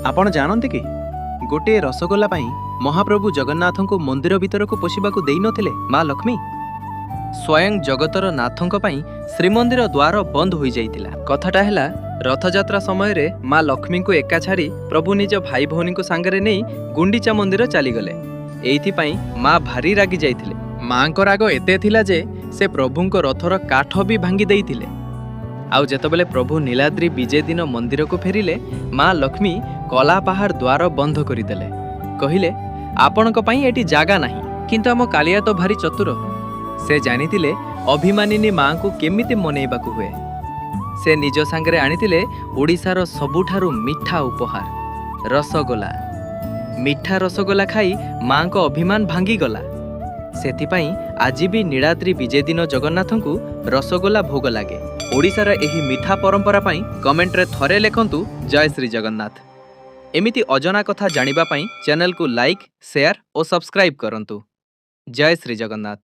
आपण जानते कि गोटे रसगोला पाई महाप्रभु जगन्नाथ को मंदिर भीतर को पशिबाकू देई नथिले माँ लक्ष्मी। स्वयं जगतर नाथों पाई श्रीमंदिर द्वार बंद हो जाइतिला। कथाटा हैला रथयात्रा समय रे माँ लक्ष्मी को एका छाड़ी प्रभु निज भाई भौनी को सांगरे नहीं गुंडीचा मंदिर चलीगले। एइथिपाई माँ भारी रागी जाइतिले। माँ को राग एते थिला जे से प्रभुंको रथर काठ भी भांगी देइतिले। आउ जेतबेले प्रभु नीलाद्री विजय दिन मंदिर को फेरिले माँ लक्ष्मी कला पहाड़ द्वार बंद करदेले। कहिले आपणक पई एटी जागा नाही। किंतु आम कालिया तो भारी चतुर, से जानितिले अभिमानिनी माँ को केमिति मनेइबाकू हुए। से निज सांगरे आनितिले ओडिशार सबुठारु मिठा उपहार रसगोला। मिठा रसगोला खाई माँ को अभिमान भांगी गला। सेथिपाई आज भी नीलाद्री विजय दिन जगन्नाथ को रसगोला भोग लागे। ओडिशार एही मिठा परंपरा पाई कमेंट रे थरे लेखंतु जय श्री जगन्नाथ। एमिति अजना कथा जानिबा पाई चैनल को लाइक, शेयर और सब्सक्राइब करंतु। जय श्री जगन्नाथ।